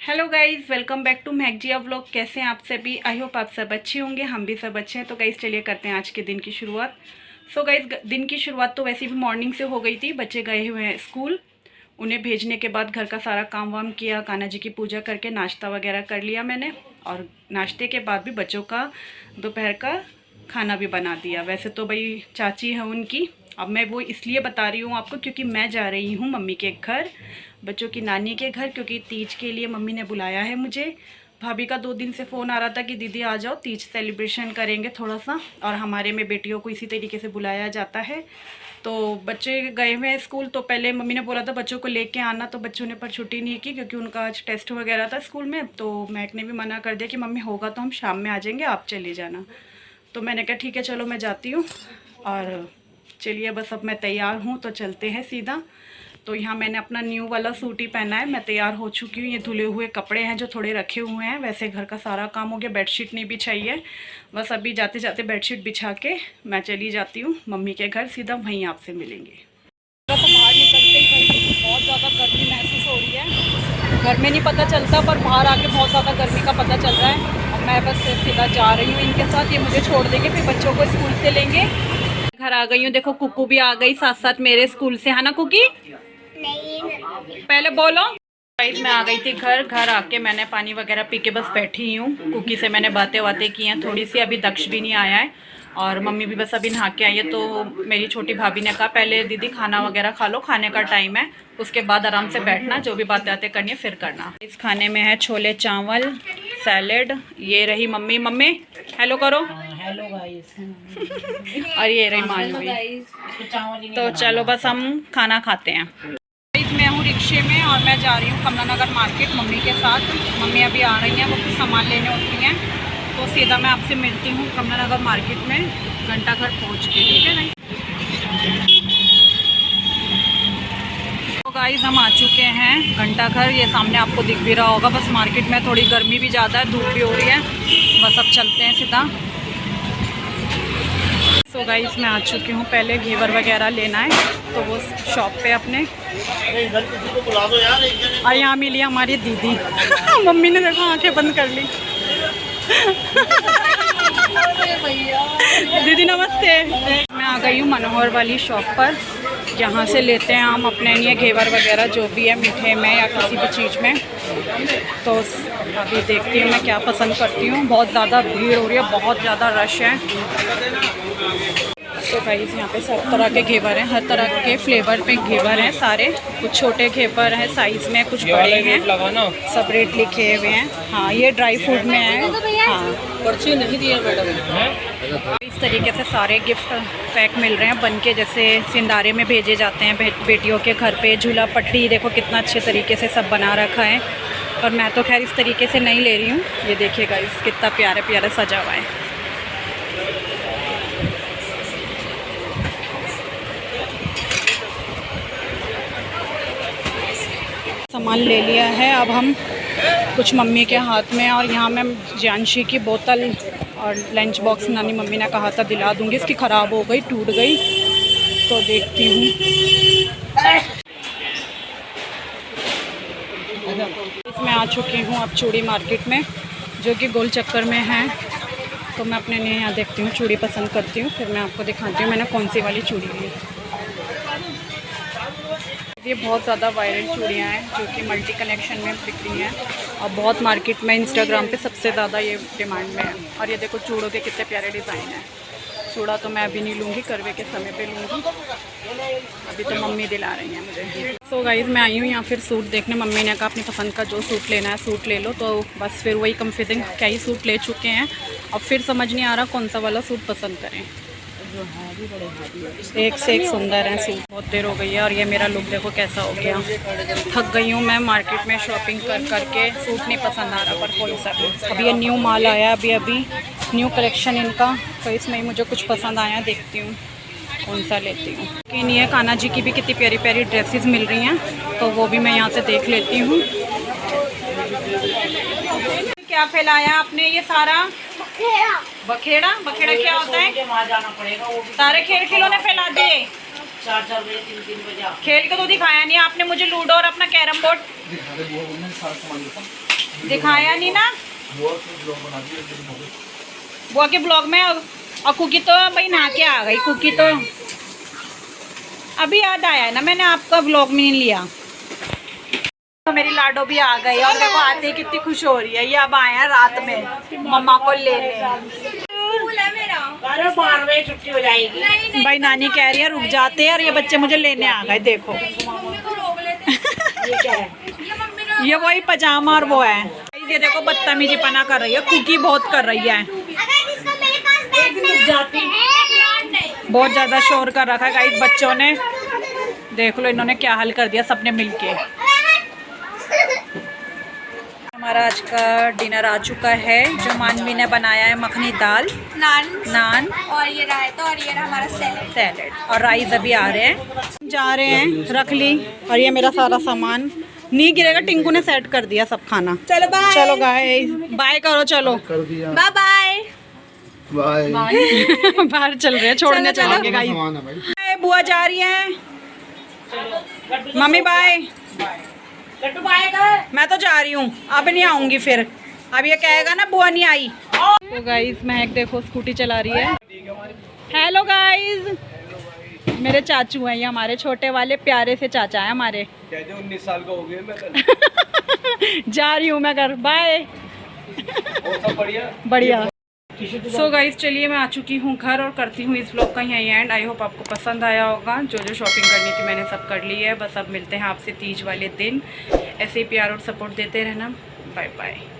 Hello guys, welcome back to मैगजिया vlog. कैसे हैं आप सभी? आई होप आप सब अच्छे होंगे, हम भी सब अच्छे हैं। तो गाइज़ चलिए करते हैं आज के दिन की शुरुआत। सो गाइज़ दिन की शुरुआत तो वैसे भी मॉर्निंग से हो गई थी। बच्चे गए हुए हैं स्कूल, उन्हें भेजने के बाद घर का सारा काम वाम किया, कान्हा जी की पूजा करके नाश्ता वगैरह कर लिया मैंने। और नाश्ते के बाद भी बच्चों का दोपहर का खाना भी बना दिया। वैसे तो भाई चाची है उनकी, अब मैं वो इसलिए बता रही हूँ आपको क्योंकि मैं जा रही हूँ मम्मी के घर, बच्चों की नानी के घर, क्योंकि तीज के लिए मम्मी ने बुलाया है मुझे। भाभी का 2 दिन से फ़ोन आ रहा था कि दीदी आ जाओ, तीज सेलिब्रेशन करेंगे थोड़ा सा, और हमारे में बेटियों को इसी तरीके से बुलाया जाता है। तो बच्चे गए हुए हैं स्कूल, तो पहले मम्मी ने बोला था बच्चों को लेके आना, तो बच्चों ने पर छुट्टी नहीं की क्योंकि उनका आज टेस्ट वगैरह था स्कूल में। तो मैक ने भी मना कर दिया कि मम्मी होगा तो हम शाम में आ जाएंगे, आप चले जाना। तो मैंने कहा ठीक है चलो मैं जाती हूँ। और चलिए बस अब मैं तैयार हूँ तो चलते हैं सीधा। तो यहाँ मैंने अपना न्यू वाला सूट ही पहना है, मैं तैयार हो चुकी हूँ। ये धुले हुए कपड़े हैं जो थोड़े रखे हुए हैं, वैसे घर का सारा काम हो गया, बेडशीट नहीं बिछाई है। बस अभी जाते जाते बेडशीट बिछा के मैं चली जाती हूँ मम्मी के घर, सीधा वहीं आपसे मिलेंगे। थोड़ा सा बाहर निकलते ही भाई बहुत ज़्यादा गर्मी महसूस हो रही है। घर में नहीं पता चलता पर बाहर आके बहुत ज़्यादा गर्मी का पता चल रहा है। और मैं बस सीधा जा रही हूँ इनके साथ, ये मुझे छोड़ देंगे, फिर बच्चों को स्कूल से लेंगे। घर आ गई हूँ, देखो कुकू भी आ गई साथ साथ मेरे स्कूल से, है ना कुकी? नहीं, पहले बोलो। गाइस मैं आ गई थी घर आके मैंने पानी वगैरह पी के बस बैठी हूँ। कुकी से मैंने बातें की हैं थोड़ी सी, अभी दक्ष भी नहीं आया है और मम्मी भी बस अभी नहा के आई है। तो मेरी छोटी भाभी ने कहा पहले दीदी खाना वगैरह खा लो, खाने का टाइम है, उसके बाद आराम से बैठना, जो भी बातें करनी है फिर करना। इस खाने में है छोले चावल, सैलेड, ये रही मम्मी, मम्मी हेलो करो। Hello guys. और ये रही मानवी। तो चलो बस हम खाना खाते हैं। मैं हूँ रिक्शे में और मैं जा रही हूँ कमला नगर मार्केट मम्मी के साथ। मम्मी अभी आ रही हैं, वो कुछ सामान लेने उठी हैं, तो सीधा मैं आपसे मिलती हूँ कमला नगर मार्केट में घंटाघर पहुँच के, ठीक है ना? तो गाइस हम आ चुके हैं घंटाघर, ये सामने आपको दिख भी रहा होगा। बस मार्केट में थोड़ी गर्मी भी ज़्यादा है, धूप भी हो रही है, बस अब चलते हैं सीधा। तो गाइस मैं आ चुकी हूँ, पहले घेवर वगैरह लेना है तो वो शॉप पे अपने, और यहाँ मिली हमारी दीदी। मम्मी ने देखो आंखें बंद कर ली। दीदी नमस्ते। मैं आ गई हूँ मनोहर वाली शॉप पर, यहाँ से लेते हैं हम अपने लिए घेवर वगैरह जो भी है मीठे में या किसी भी चीज़ में। तो अभी देखती हूँ मैं क्या पसंद करती हूँ। बहुत ज़्यादा भीड़ हो रही है, बहुत ज़्यादा रश है। तो गाइस यहाँ पे सब तरह के घेवर हैं, हर तरह के फ्लेवर पे घेवर हैं सारे। कुछ छोटे घेवर हैं साइज़ में, कुछ बड़े हैं, सब रेट लिखे हुए हैं। हाँ ये ड्राई फ्रूट में है। हाँ पर्ची नहीं दिया मैडम। इस तरीके से सारे गिफ्ट पैक मिल रहे हैं बन के, जैसे सिंदारे में भेजे जाते हैं बेटियों के घर पे। झूला पट्टी देखो कितना अच्छे तरीके से सब बना रखा है, और मैं तो खैर इस तरीके से नहीं ले रही हूँ। ये देखिएगा इस कितना प्यारे प्यारे सजा हुआ है। सामान ले लिया है, अब हम कुछ मम्मी के हाथ में, और यहाँ मैं जानशी की बोतल और लंच बॉक्स नानी मम्मी ने कहा था दिला दूँगी, इसकी ख़राब हो गई, टूट गई, तो देखती हूँ। इसमें आ चुकी हूँ अब चूड़ी मार्केट में, जो कि गोल चक्कर में है। तो मैं अपने लिए यहाँ देखती हूँ, चूड़ी पसंद करती हूँ, फिर मैं आपको दिखाती हूँ मैंने कौन सी वाली चूड़ी ली। ये बहुत ज़्यादा वायरल चूड़ियाँ हैं जो कि मल्टी कनेक्शन में बिक रही हैं, और बहुत मार्केट में इंस्टाग्राम पे सबसे ज़्यादा ये डिमांड में है। और ये देखो चूड़ों के कितने प्यारे डिज़ाइन हैं। चूड़ा तो मैं अभी नहीं लूँगी, करवे के समय पे लूँगी, अभी तो मम्मी दिला रही हैं मुझे। सो गाइस मैं आई हूँ यहाँ फिर सूट देखने। मम्मी ने कहा अपनी पसंद का जो सूट लेना है सूट ले लो, तो बस फिर वही कंफ्यूजिंग, कई सूट ले चुके हैं, अब फिर समझ नहीं आ रहा कौन सा वाला सूट पसंद करें। एक से एक सुंदर है सूट। बहुत देर हो गई है और ये मेरा लुक देखो कैसा हो गया। थक गई हूँ मैं मार्केट में शॉपिंग कर करके, सूट नहीं पसंद आ रहा पर कोई सा भी। अभी ये न्यू माल आया, अभी न्यू कलेक्शन इनका, तो इसमें मुझे कुछ पसंद आया, देखती हूँ कौन सा लेती हूँ। कि नहीं है, कान्हा जी की भी कितनी प्यारी प्यारी ड्रेसेस मिल रही हैं, तो वो भी मैं यहाँ से देख लेती हूँ। क्या फैलाया आपने ये सारा? बखेड़ा। बखेड़ा क्या होता है? वहाँ जाना पड़ेगा, वो सारे खेल खिलौने फैला दिए। 4-4 बजे 3-3 बजे खेल के तो दिखाया नहीं आपने मुझे। लूडो और अपना कैरम बोर्ड दिखाया नहीं ना बुआ के ब्लॉग में। और कुकी तो भाई नहा के आ गई। कुकी तो अभी याद आया ना, मैंने आपका ब्लॉग में नहीं लिया। तो मेरी लाडो भी आ गई और देखो आते ही कितनी खुश हो रही है। ये अब आए हैं रात में मम्मा को लेने। अरे 12 बजे छुट्टी हो जाएगी। भाई नानी कह रही है रुक जाते हैं और ये बच्चे मुझे लेने आ गए। देखो ये क्या है? ये वही पजामा और वो है। ये देखो बदतमीजी पना कर रही है, कुकी बहुत कर रही है। बहुत ज्यादा शोर कर रखा है गाइस बच्चों ने। देख लो इन्होंने क्या हाल कर दिया सबने मिलके। हमारा आज का डिनर आ चुका है। जो मानवी ने बनाया है मखनी दाल, नान और ये रायता और ये हमारा सैलेड और राइस अभी आ रहे हैं। जा रहे हैं, रख ली। और ये मेरा सारा सामान नहीं गिरेगा, टिंकू ने सेट कर दिया सब खाना। चलो बाय। चलो गाइस बाय करो। चलो बाय बाय बाय। बाहर चल रहे हैं, छोड़ने चलेंगे गाइस। बाय, बुआ जा रही है। Mummy bye. लड्डू पाएगा। मैं तो जा रही हूँ, अब नहीं आऊंगी फिर। अब ये कहेगा ना बुआ नहीं आई। तो गाइस महक देखो स्कूटी चला रही है। हेलो गाइस, मेरे चाचू हैं ये, हमारे छोटे वाले प्यारे से चाचा हैं हमारे। 19 साल का हो गया मैं। जा रही हूँ मैं घर। बाय। सब बढ़िया बढ़िया। सो गाइस चलिए मैं आ चुकी हूँ घर और करती हूँ इस व्लॉग का यहीं एंड। आई होप आपको पसंद आया होगा। जो जो शॉपिंग करनी थी मैंने सब कर ली है। बस अब मिलते हैं आपसे तीज वाले दिन। ऐसे ही प्यार और सपोर्ट देते रहना। Bye bye.